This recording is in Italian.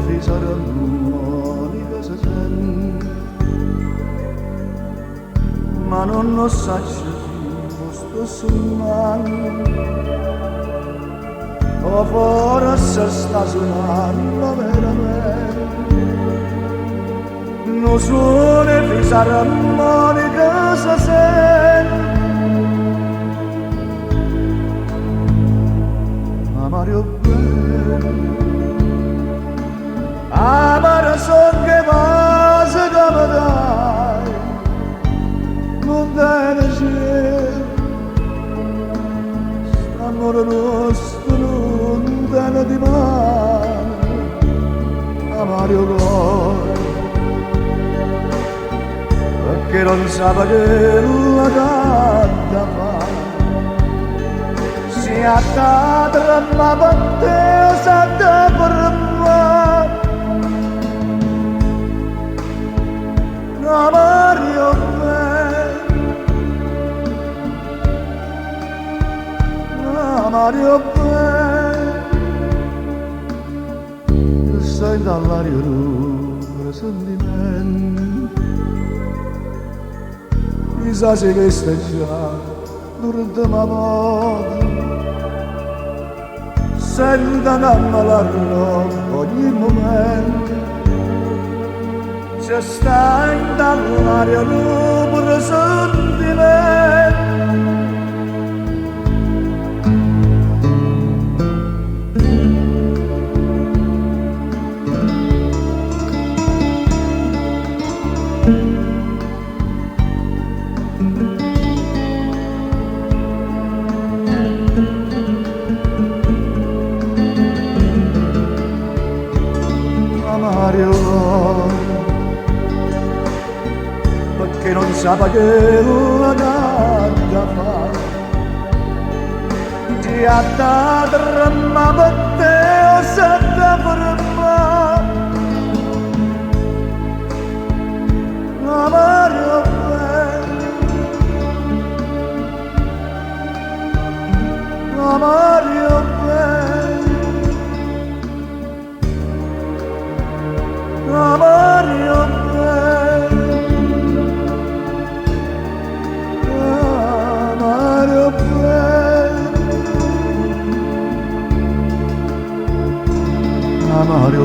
fi saranno se sente, ma non lo saccio sto suonando, o forse sta suonando veramente. Non suona fi saranno se sente, Mario bene, amare son che vase come dai, non deve c'è, st'amore nostro non deve di mano, Mario cuore, perché non sa che la canta fa. A ta dramma batte sa da brama na Mario me na Mario me sai dall'aria un sentimento mi sa se che stai già durante ma volta senta ammalarlo ogni momento, c'è sta in dall'aria un presentimento. Mario, perché non sa che la canta fa, ti ha dato ramma per te o sette per me, Mario Mario Mario Mario